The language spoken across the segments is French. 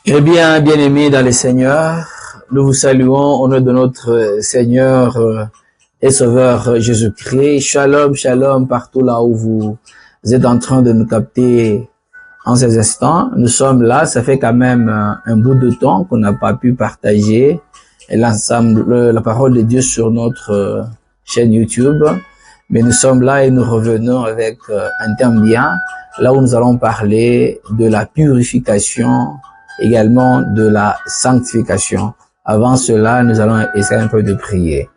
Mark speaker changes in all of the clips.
Speaker 1: Eh bien, bien-aimés dans le Seigneur, nous vous saluons au nom de notre Seigneur et Sauveur Jésus-Christ. Shalom, shalom, partout là où vous êtes en train de nous capter en ces instants. Nous sommes là, ça fait quand même un bout de temps qu'on n'a pas pu partager l'ensemble, la parole de Dieu sur notre chaîne YouTube. Mais nous sommes là et nous revenons avec un thème bien, là où nous allons parler de la purification, également de la sanctification. Avant cela, nous allons essayer un peu de prier.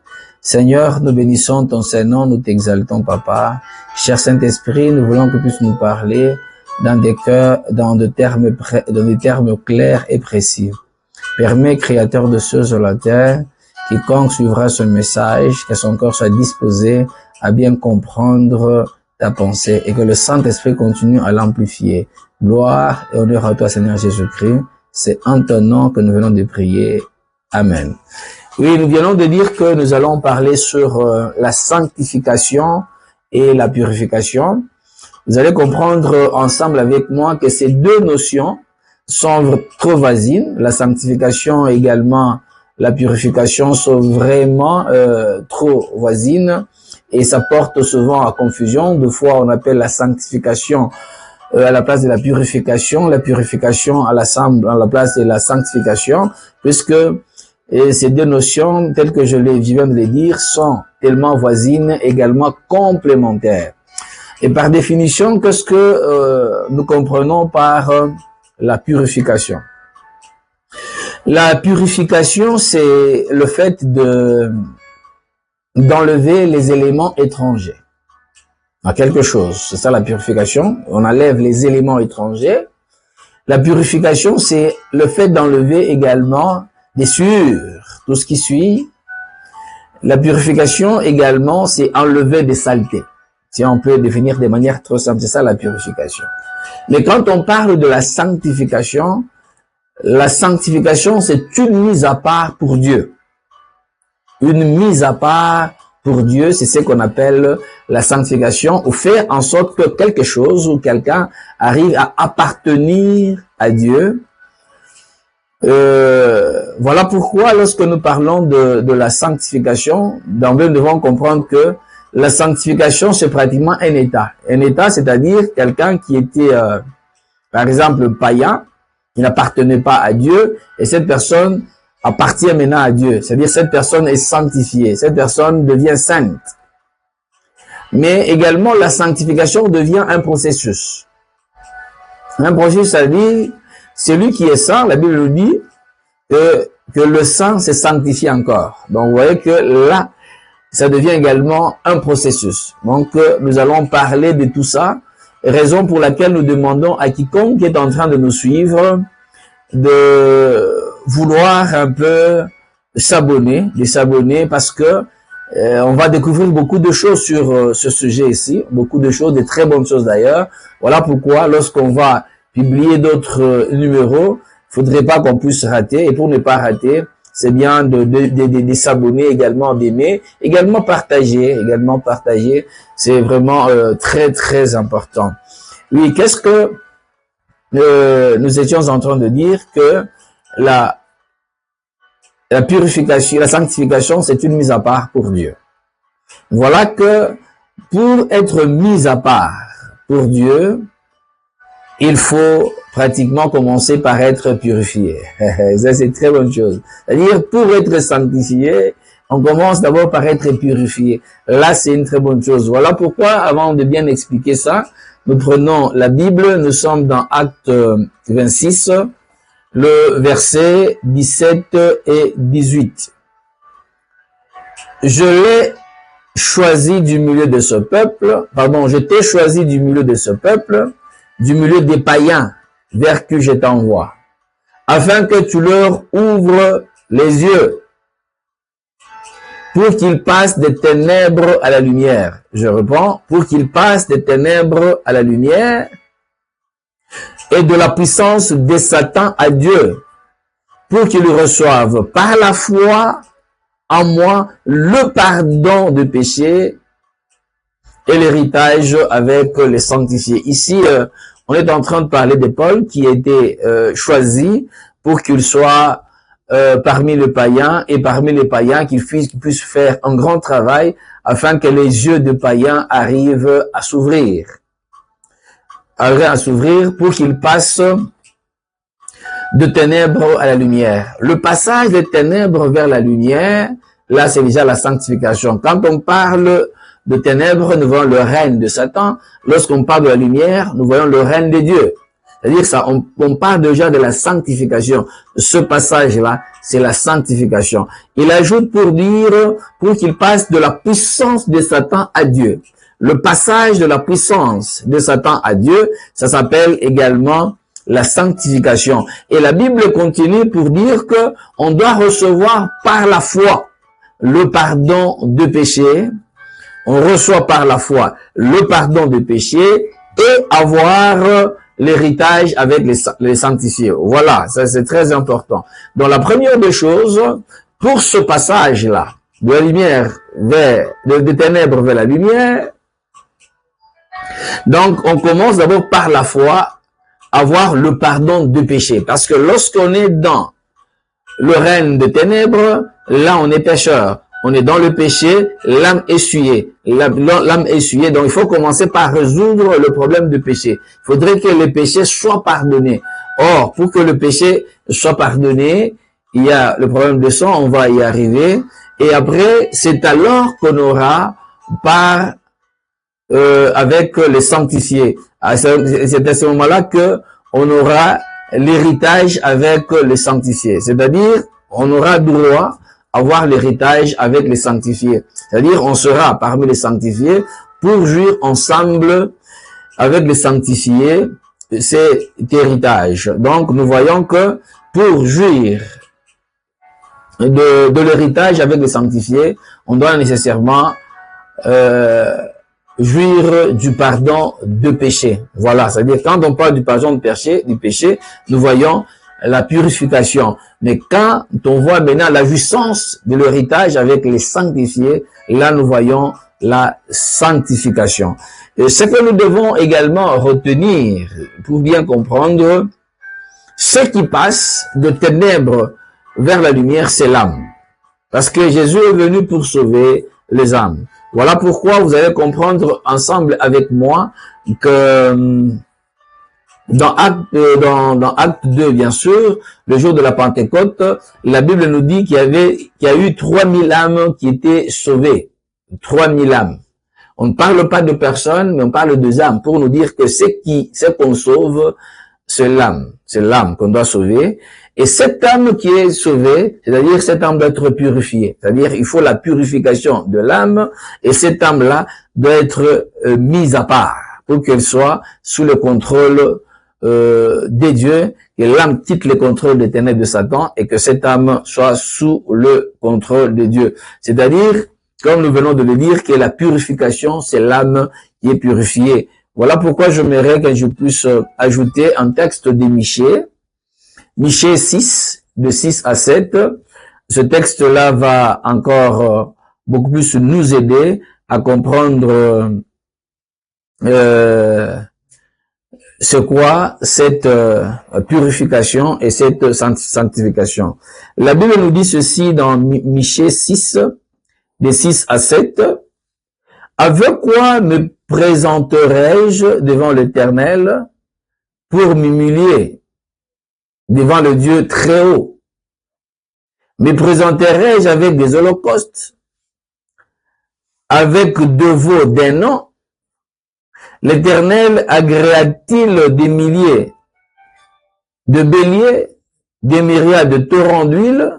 Speaker 1: Seigneur, nous bénissons ton Saint-Nom, nous t'exaltons, Papa. Cher Saint-Esprit, nous voulons que tu puisses nous parler dans des cœurs, dans des termes clairs et précis. Permets, Créateur de ceux sur la terre, quiconque suivra ce message, que son corps soit disposé à bien comprendre ta pensée et que le Saint-Esprit continue à l'amplifier. Gloire et honneur à toi, Seigneur Jésus-Christ. C'est en ton nom que nous venons de prier. Amen. Oui, nous venons de dire que nous allons parler sur la sanctification et la purification. Vous allez comprendre ensemble avec moi que ces deux notions sont trop voisines. La sanctification et également la purification sont vraiment trop voisines et ça porte souvent à confusion. Deux fois, on appelle la sanctification à la place de la purification à la place de la sanctification, puisque ces deux notions, telles que je viens de les dire, sont tellement voisines, également complémentaires. Et par définition, qu'est-ce que nous comprenons par la purification? La purification, c'est le fait d'enlever les éléments étrangers à quelque chose. C'est ça la purification. On enlève les éléments étrangers. La purification, c'est le fait d'enlever également des souillures, tout ce qui suit. La purification également, c'est enlever des saletés. Si on peut définir de manière trop simple, c'est ça la purification. Mais quand on parle de la sanctification, c'est une mise à part pour Dieu. Une mise à part pour Dieu, c'est ce qu'on appelle la sanctification, ou faire en sorte que quelque chose ou quelqu'un arrive à appartenir à Dieu. Voilà pourquoi lorsque nous parlons de la sanctification, d'emblée nous devons comprendre que la sanctification c'est pratiquement un état. Un état, c'est-à-dire quelqu'un qui était, par exemple, païen, qui n'appartenait pas à Dieu, et cette personne appartient maintenant à Dieu. C'est-à-dire cette personne est sanctifiée, cette personne devient sainte. Mais également la sanctification devient un processus. Un processus, c'est-à-dire celui qui est saint, la Bible nous dit que le saint se sanctifie encore. Donc vous voyez que là, ça devient également un processus. Donc nous allons parler de tout ça, raison pour laquelle nous demandons à quiconque est en train de nous suivre de vouloir un peu s'abonner parce que on va découvrir beaucoup de choses sur ce sujet ici, beaucoup de choses, de très bonnes choses d'ailleurs. Voilà pourquoi lorsqu'on va publier d'autres numéros, il faudrait pas qu'on puisse rater, et pour ne pas rater, c'est bien de s'abonner, également d'aimer, également partager, c'est vraiment très très important. Oui, qu'est-ce que nous étions en train de dire? Que la purification, la sanctification, c'est une mise à part pour Dieu. Voilà que pour être mis à part pour Dieu, il faut pratiquement commencer par être purifié. Ça, c'est une très bonne chose. C'est-à-dire, pour être sanctifié, on commence d'abord par être purifié. Là, c'est une très bonne chose. Voilà pourquoi, avant de bien expliquer ça, nous prenons la Bible, nous sommes dans Acte 26, le verset 17 et 18. Je t'ai choisi du milieu de ce peuple, du milieu des païens, vers qui je t'envoie, afin que tu leur ouvres les yeux, pour qu'ils passent des ténèbres à la lumière. Je reprends, pour qu'ils passent des ténèbres à la lumière, et de la puissance de Satan à Dieu, pour qu'ils reçoivent par la foi en moi le pardon de péché et l'héritage avec les sanctifiés. Ici, On est en train de parler de Paul qui a été choisi pour qu'il soit parmi les païens et parmi les païens qu'il puisse faire un grand travail afin que les yeux des païens arrivent à s'ouvrir. Pour qu'ils passent de ténèbres à la lumière. Le passage des ténèbres vers la lumière, là c'est déjà la sanctification. Quand on parle de ténèbres, nous voyons le règne de Satan. Lorsqu'on parle de la lumière, nous voyons le règne de Dieu. C'est-à-dire ça, on parle déjà de la sanctification. Ce passage-là, c'est la sanctification. Il ajoute pour dire, pour qu'il passe de la puissance de Satan à Dieu. Le passage de la puissance de Satan à Dieu, ça s'appelle également la sanctification. Et la Bible continue pour dire que on doit recevoir par la foi le pardon de péché. On reçoit par la foi le pardon de péché et avoir l'héritage avec les sanctifiés. Voilà, ça c'est très important. Donc la première des choses, pour ce passage-là, de la lumière des ténèbres vers la lumière, donc on commence d'abord par la foi, avoir le pardon de péché. Parce que lorsqu'on est dans le règne des ténèbres, là on est pécheur. On est dans le péché, l'âme essuyée. L'âme essuyée, donc il faut commencer par résoudre le problème du péché. Il faudrait que le péché soit pardonné. Or, pour que le péché soit pardonné, il y a le problème de sang, on va y arriver. Et après, c'est alors qu'on aura avec les sanctifiés. C'est à ce moment-là que on aura l'héritage avec les sanctifiés. C'est-à-dire, on aura droit à avoir l'héritage avec les sanctifiés. C'est-à-dire, on sera parmi les sanctifiés pour jouir ensemble avec les sanctifiés cet héritage. Donc, nous voyons que pour jouir de l'héritage avec les sanctifiés, on doit nécessairement jouir du pardon de péché. Voilà, c'est-à-dire quand on parle du pardon de péché, nous voyons la purification. Mais quand on voit maintenant la jouissance de l'héritage avec les sanctifiés, là nous voyons la sanctification. Et ce que nous devons également retenir pour bien comprendre, ce qui passe de ténèbres vers la lumière, c'est l'âme. Parce que Jésus est venu pour sauver les âmes. Voilà pourquoi vous allez comprendre ensemble avec moi que dans Acte 2, bien sûr, le jour de la Pentecôte, la Bible nous dit qu'il y a eu 3000 âmes qui étaient sauvées. 3000 âmes. On ne parle pas de personnes, mais on parle des âmes pour nous dire que ce qu'on sauve, c'est l'âme. C'est l'âme qu'on doit sauver. Et cette âme qui est sauvée, c'est-à-dire cette âme doit être purifiée. C'est-à-dire il faut la purification de l'âme et cette âme-là doit être mise à part pour qu'elle soit sous le contrôle des dieux, que l'âme quitte le contrôle des ténèbres de Satan et que cette âme soit sous le contrôle de Dieu. C'est-à-dire, comme nous venons de le dire, que la purification, c'est l'âme qui est purifiée. Voilà pourquoi j'aimerais que je puisse ajouter un texte de Michée. Michée 6, de 6 à 7. Ce texte-là va encore beaucoup plus nous aider à comprendre c'est quoi cette purification et cette sanctification. La Bible nous dit ceci dans Michée 6, de 6 à 7. Avec quoi me présenterai-je devant l'Éternel pour m'humilier devant le Dieu très haut? Me présenterai-je avec des holocaustes, avec deux veaux d'un an? L'Éternel agréa-t-il des milliers de béliers, des myriades de torrents d'huile?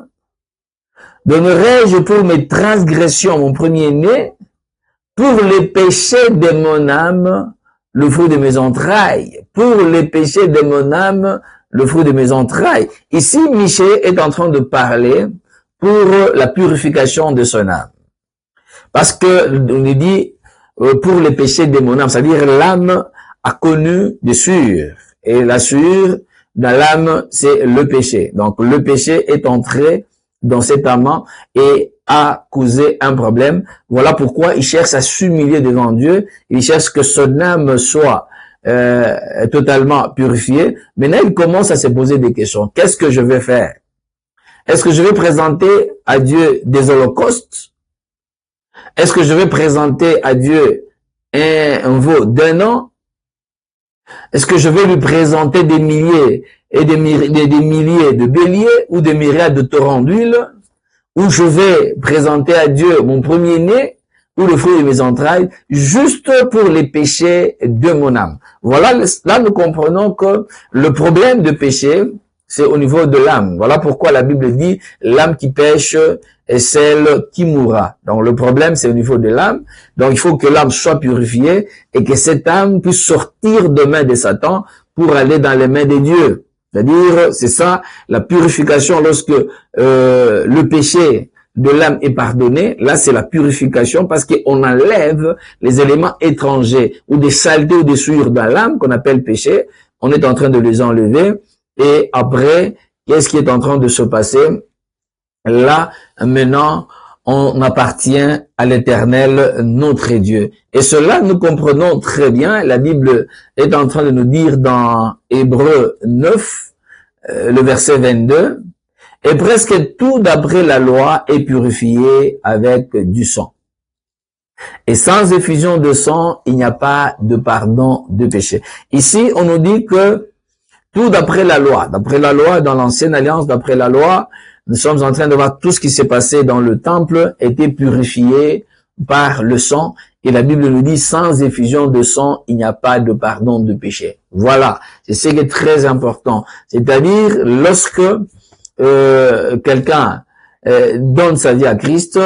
Speaker 1: Donnerai-je pour mes transgressions mon premier-né, pour les péchés de mon âme, le fruit de mes entrailles? Pour les péchés de mon âme, le fruit de mes entrailles. Ici, Michée est en train de parler pour la purification de son âme. Parce que, on nous dit, pour les péchés de mon âme, c'est-à-dire l'âme a connu des souillures. Et la souillure dans l'âme, c'est le péché. Donc, le péché est entré dans cet âme et a causé un problème. Voilà pourquoi il cherche à s'humilier devant Dieu. Il cherche que son âme soit totalement purifié. Maintenant, il commence à se poser des questions. Qu'est-ce que je vais faire? Est-ce que je vais présenter à Dieu des holocaustes? Est-ce que je vais présenter à Dieu un veau d'un an? Est-ce que je vais lui présenter des milliers et des milliers de béliers ou des myriades de torrents d'huile? Ou je vais présenter à Dieu mon premier-né ou le fruit de mes entrailles, juste pour les péchés de mon âme? Voilà, là nous comprenons que le problème de péché, c'est au niveau de l'âme. Voilà pourquoi la Bible dit l'âme qui pêche est celle qui mourra. Donc le problème, c'est au niveau de l'âme. Donc il faut que l'âme soit purifiée et que cette âme puisse sortir des mains de Satan pour aller dans les mains de Dieu. C'est-à-dire, c'est ça, la purification lorsque le péché de l'âme est pardonné. Là, c'est la purification parce qu'on enlève les éléments étrangers ou des saletés ou des souillures dans l'âme qu'on appelle péché. On est en train de les enlever. Et après, qu'est-ce qui est en train de se passer? Là, maintenant, on appartient à l'Éternel, notre Dieu. Et cela, nous comprenons très bien. La Bible est en train de nous dire dans Hébreux 9, le verset 22, « Et presque tout d'après la loi est purifié avec du sang. Et sans effusion de sang, il n'y a pas de pardon de péché. » Ici, on nous dit que tout d'après la loi, dans l'ancienne alliance, d'après la loi, nous sommes en train de voir tout ce qui s'est passé dans le temple était purifié par le sang. Et la Bible nous dit, sans effusion de sang, il n'y a pas de pardon de péché. Voilà, c'est ce qui est très important. C'est-à-dire, lorsque quelqu'un donne sa vie à Christ,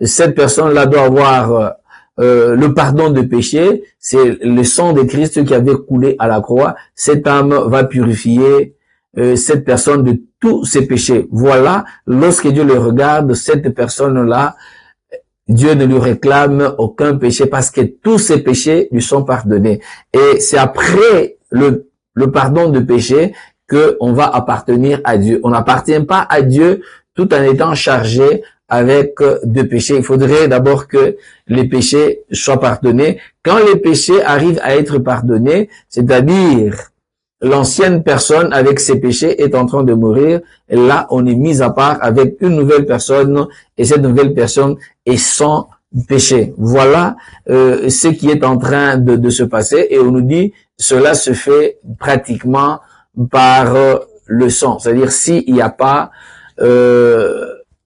Speaker 1: cette personne-là doit avoir le pardon de péché. C'est le sang de Christ qui avait coulé à la croix. Cette âme va purifier cette personne de tous ses péchés. Voilà, lorsque Dieu le regarde, cette personne-là, Dieu ne lui réclame aucun péché parce que tous ses péchés lui sont pardonnés. Et c'est après le pardon de péché qu'on va appartenir à Dieu. On n'appartient pas à Dieu tout en étant chargé avec de péchés. Il faudrait d'abord que les péchés soient pardonnés. Quand les péchés arrivent à être pardonnés, c'est-à-dire l'ancienne personne avec ses péchés est en train de mourir, et là on est mis à part avec une nouvelle personne, et cette nouvelle personne est sans péché. Voilà ce qui est en train de se passer, et on nous dit cela se fait pratiquement par le sang. C'est-à-dire s'il n'y a pas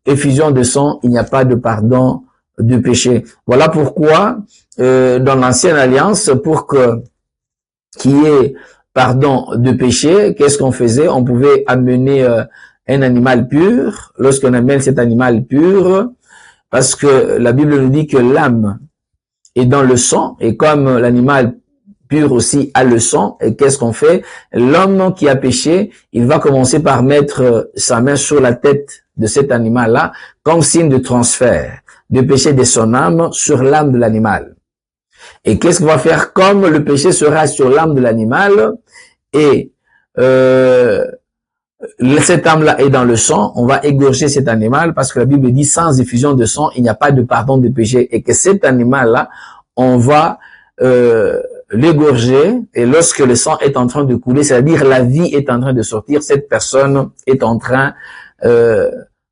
Speaker 1: effusion de sang, il n'y a pas de pardon de péché. Voilà pourquoi dans l'ancienne alliance, pour qu'il y ait pardon de péché, qu'est-ce qu'on faisait? On pouvait amener un animal pur. Lorsqu'on amène cet animal pur, parce que la Bible nous dit que l'âme est dans le sang, et comme l'animal pur aussi a le sang, et qu'est-ce qu'on fait? L'homme qui a péché, il va commencer par mettre sa main sur la tête de cet animal-là, comme signe de transfert, de péché de son âme sur l'âme de l'animal. Et qu'est-ce qu'on va faire? Comme le péché sera sur l'âme de l'animal et cette âme-là est dans le sang, on va égorger cet animal parce que la Bible dit sans effusion de sang, il n'y a pas de pardon de péché et que cet animal-là, on va l'égorger et lorsque le sang est en train de couler, c'est-à-dire la vie est en train de sortir, cette personne est en train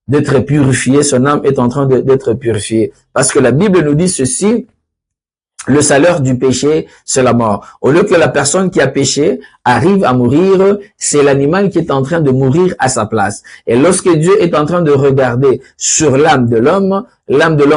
Speaker 1: d'être purifiée, son âme est en train d'être purifiée. Parce que la Bible nous dit ceci, le salaire du péché, c'est la mort. Au lieu que la personne qui a péché arrive à mourir, c'est l'animal qui est en train de mourir à sa place. Et lorsque Dieu est en train de regarder sur l'âme de l'homme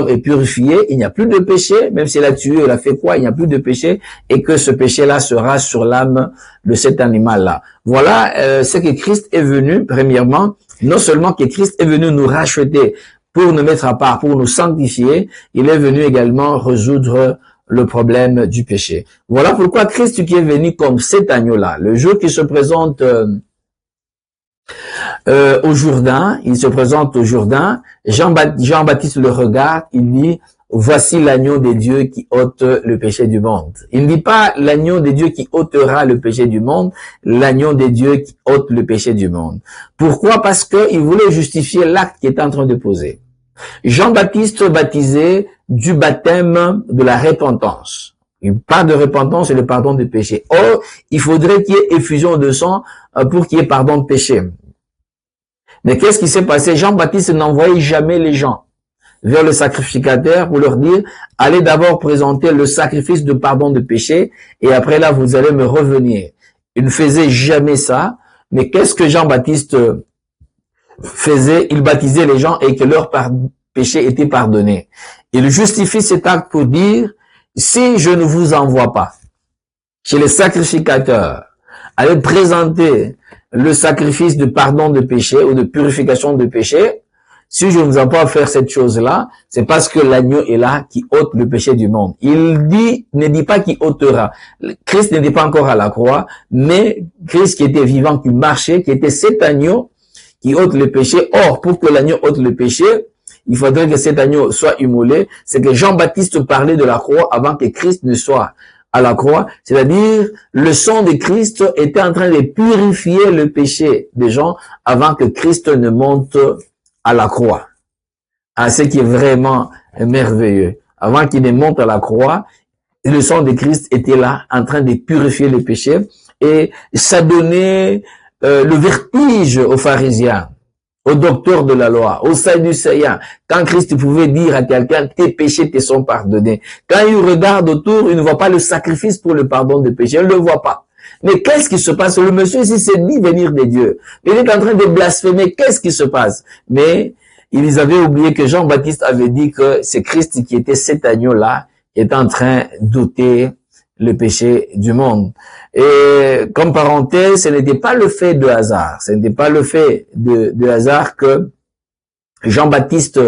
Speaker 1: est purifiée, il n'y a plus de péché, même s'il a tué, il a fait quoi, il n'y a plus de péché, et que ce péché-là sera sur l'âme de cet animal-là. Voilà ce que Christ est venu, premièrement, non seulement que Christ est venu nous racheter pour nous mettre à part, pour nous sanctifier, il est venu également résoudre le problème du péché. Voilà pourquoi Christ qui est venu comme cet agneau-là, le jour qu'il se présente au Jourdain, Jean-Baptiste le regarde, il dit, voici l'agneau de Dieu qui ôte le péché du monde. Il ne dit pas l'agneau de Dieu qui ôtera le péché du monde, l'agneau de Dieu qui ôte le péché du monde. Pourquoi? Parce qu'il voulait justifier l'acte qu'il était en train de poser. Jean-Baptiste baptisait du baptême de la repentance. Pas de repentance et le pardon de péché. Or, il faudrait qu'il y ait effusion de sang pour qu'il y ait pardon de péché. Mais qu'est-ce qui s'est passé? Jean-Baptiste n'envoyait jamais les gens vers le sacrificateur pour leur dire, allez d'abord présenter le sacrifice de pardon de péché et après là, vous allez me revenir. Il ne faisait jamais ça. Mais qu'est-ce que Jean-Baptiste faisait? Il baptisait les gens et que leur péché était pardonné. Il justifie cet acte pour dire, si je ne vous envoie pas chez les sacrificateurs, allez présenter le sacrifice de pardon de péché ou de purification de péché, si je ne vous envoie pas faire cette chose-là, c'est parce que l'agneau est là qui ôte le péché du monde. Il dit, ne dit pas qu'il ôtera. Christ n'était pas encore à la croix, mais Christ qui était vivant, qui marchait, qui était cet agneau qui ôte le péché. Or, pour que l'agneau ôte le péché, il faudrait que cet agneau soit immolé. C'est que Jean-Baptiste parlait de la croix avant que Christ ne soit à la croix. C'est-à-dire, le sang de Christ était en train de purifier le péché des gens avant que Christ ne monte à la croix. Ah, ce qui est vraiment merveilleux. Avant qu'il ne monte à la croix, le sang de Christ était là, en train de purifier le péché. Et ça donnait le vertige aux pharisiens, aux docteurs de la loi, aux sadducéens, quand Christ pouvait dire à quelqu'un, tes péchés te sont pardonnés. Quand il regarde autour, il ne voit pas le sacrifice pour le pardon des péchés, il ne le voit pas. Mais qu'est-ce qui se passe? Le monsieur ici s'est dit venir de Dieu. Il est en train de blasphémer. Qu'est-ce qui se passe? Mais ils avaient oublié que Jean-Baptiste avait dit que c'est Christ qui était cet agneau-là, qui est en train d'ôter le péché du monde. Et comme parenthèse, ce n'était pas le fait de hasard. Ce n'était pas le fait de hasard que Jean-Baptiste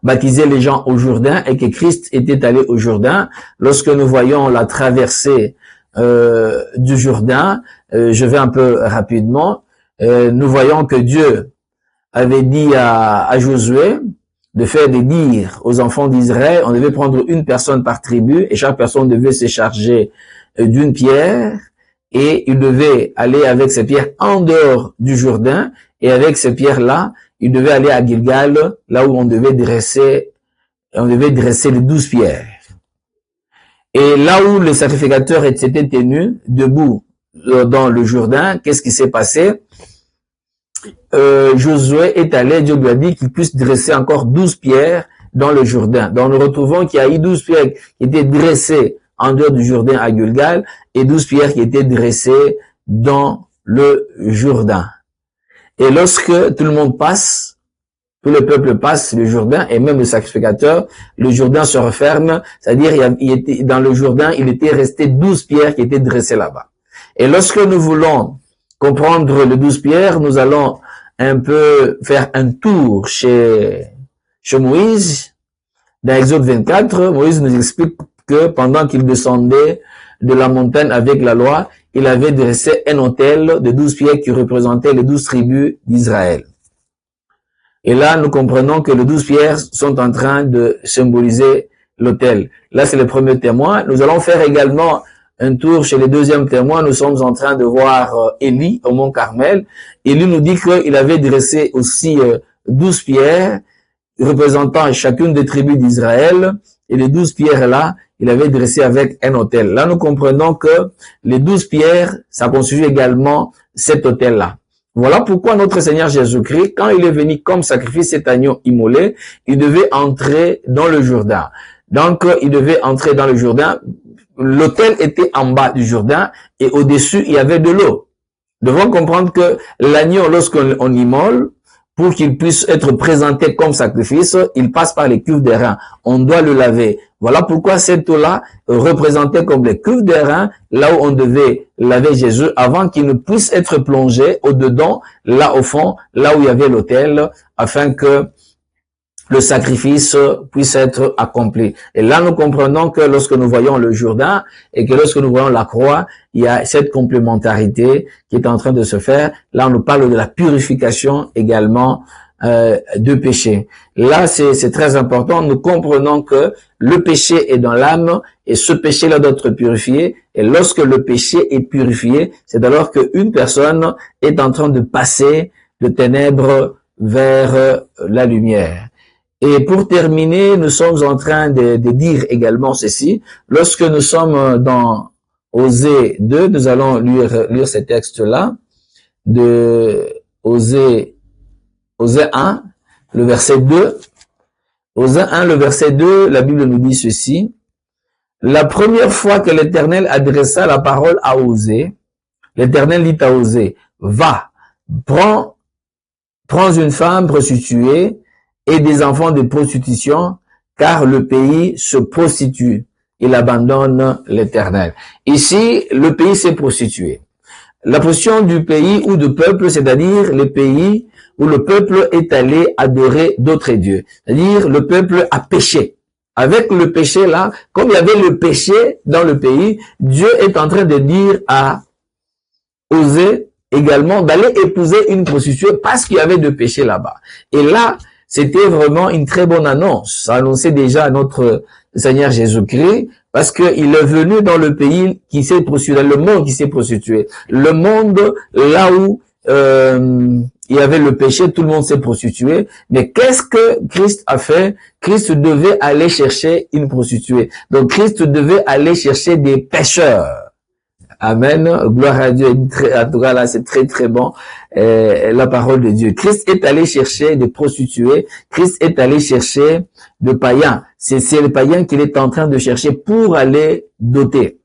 Speaker 1: baptisait les gens au Jourdain et que Christ était allé au Jourdain. Lorsque nous voyons la traversée du Jourdain, je vais un peu rapidement, nous voyons que Dieu avait dit à Josué de faire des dires aux enfants d'Israël, on devait prendre une personne par tribu et chaque personne devait se charger d'une pierre et il devait aller avec ces pierres en dehors du Jourdain et avec ces pierres-là, il devait aller à Gilgal, là où on devait dresser les 12 pierres. Et là où le sacrificateur s'était tenu debout dans le Jourdain, qu'est-ce qui s'est passé? Josué est allé, Dieu lui a dit qu'il puisse dresser encore 12 pierres dans le Jourdain. Donc nous retrouvons qu'il y a eu 12 pierres qui étaient dressées en dehors du Jourdain à Gilgal et 12 pierres qui étaient dressées dans le Jourdain. Et lorsque tout le monde passe, tout le peuple passe le Jourdain et même le sacrificateur, le Jourdain se referme, c'est-à-dire dans le Jourdain, il était resté 12 pierres qui étaient dressées là-bas. Et lorsque nous voulons comprendre les 12 pierres, nous allons un peu faire un tour chez Moïse. Dans Exode 24, Moïse nous explique que pendant qu'il descendait de la montagne avec la loi, il avait dressé un autel de 12 pierres qui représentait les 12 tribus d'Israël. Et là, nous comprenons que les 12 pierres sont en train de symboliser l'autel. Là, c'est le premier témoin. Nous allons faire également un tour chez les deuxièmes témoins. Nous sommes en train de voir Élie au mont Carmel. Élie nous dit qu'il avait dressé aussi 12 pierres représentant chacune des tribus d'Israël. Et les 12 pierres-là, il avait dressé avec un autel. Là, nous comprenons que les 12 pierres, ça constitue également cet autel-là. Voilà pourquoi notre Seigneur Jésus-Christ, quand il est venu comme sacrifice cet agneau immolé, il devait entrer dans le Jourdain. Donc, il devait entrer dans le Jourdain. L'autel était en bas du Jourdain et au-dessus, il y avait de l'eau. Nous devons comprendre que l'agneau, lorsqu'on immole, pour qu'il puisse être présenté comme sacrifice, il passe par les cuves des reins. On doit le laver. Voilà pourquoi cette eau-là représentait comme les cuves des reins, là où on devait laver Jésus avant qu'il ne puisse être plongé au-dedans, là au fond, là où il y avait l'autel, afin que le sacrifice puisse être accompli. Et là, nous comprenons que lorsque nous voyons le Jourdain et que lorsque nous voyons la croix, il y a cette complémentarité qui est en train de se faire. Là, on nous parle de la purification également de péché. Là, c'est très important. Nous comprenons que le péché est dans l'âme et ce péché-là doit être purifié. Et lorsque le péché est purifié, c'est alors qu'une personne est en train de passer de ténèbres vers la lumière. Et pour terminer, nous sommes en train de dire également ceci. Lorsque nous sommes dans Osée 2, nous allons lire ce texte-là, de Osée 1, le verset 2. Osée 1, le verset 2, la Bible nous dit ceci. La première fois que l'Éternel adressa la parole à Osée, l'Éternel dit à Osée, va, prends une femme prostituée et des enfants de prostitution, car le pays se prostitue. Il abandonne l'Éternel. Ici, le pays s'est prostitué. La position du pays ou du peuple, c'est-à-dire le pays où le peuple est allé adorer d'autres dieux. C'est-à-dire le peuple a péché. Avec le péché là, comme il y avait le péché dans le pays, Dieu est en train de dire à Osée également d'aller épouser une prostituée parce qu'il y avait de péché là-bas. Et là, c'était vraiment une très bonne annonce. Ça annonçait déjà à notre Seigneur Jésus-Christ parce qu'il est venu dans le pays qui s'est prostitué, le monde qui s'est prostitué. Le monde là où il y avait le péché, tout le monde s'est prostitué. Mais qu'est-ce que Christ a fait? Christ devait aller chercher une prostituée. Donc Christ devait aller chercher des pécheurs. Amen. Gloire à Dieu. En tout cas, là, c'est très, très bon. La parole de Dieu. Christ est allé chercher des prostituées. Christ est allé chercher de païens. C'est le païen qu'il est en train de chercher pour aller doter.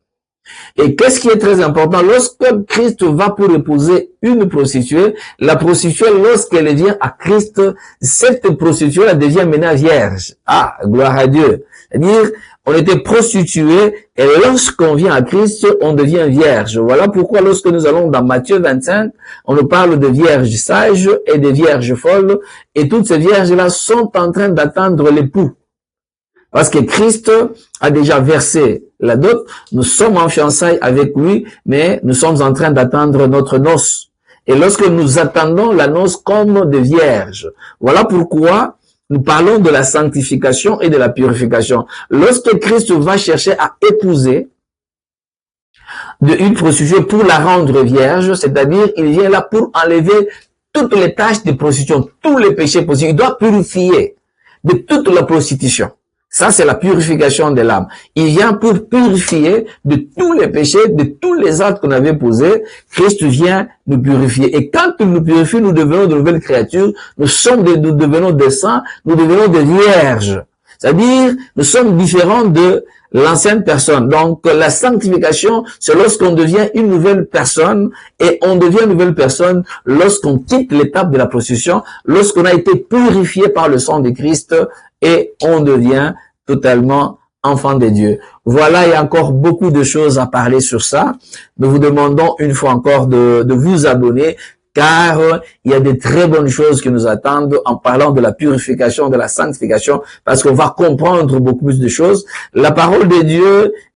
Speaker 1: Et qu'est-ce qui est très important? Lorsque Christ va pour épouser une prostituée, la prostituée, lorsqu'elle vient à Christ, cette prostituée elle devient maintenant vierge. Ah, gloire à Dieu. C'est-à-dire, on était prostitué et lorsqu'on vient à Christ, on devient vierge. Voilà pourquoi lorsque nous allons dans Matthieu 25, on nous parle de vierges sages et de vierges folles. Et toutes ces vierges-là sont en train d'attendre l'époux. Parce que Christ a déjà versé la dot, nous sommes en fiançailles avec lui, mais nous sommes en train d'attendre notre noce. Et lorsque nous attendons la noce comme des vierges, voilà pourquoi nous parlons de la sanctification et de la purification. Lorsque Christ va chercher à épouser une prostituée pour la rendre vierge, c'est-à-dire il vient là pour enlever toutes les tâches de prostitution, tous les péchés possibles. Il doit purifier de toute la prostitution. Ça, c'est la purification de l'âme. Il vient pour purifier de tous les péchés, de tous les actes qu'on avait posés. Christ vient nous purifier. Et quand il nous purifie, nous devenons de nouvelles créatures. Nous devenons des saints, nous devenons des vierges. C'est-à-dire, nous sommes différents de l'ancienne personne. Donc, la sanctification, c'est lorsqu'on devient une nouvelle personne, et on devient une nouvelle personne lorsqu'on quitte l'étape de la prostitution, lorsqu'on a été purifié par le sang de Christ, et on devient totalement enfant de Dieu. Voilà, il y a encore beaucoup de choses à parler sur ça. Nous vous demandons une fois encore de vous abonner, car il y a de très bonnes choses qui nous attendent en parlant de la purification, de la sanctification, parce qu'on va comprendre beaucoup plus de choses. La parole de Dieu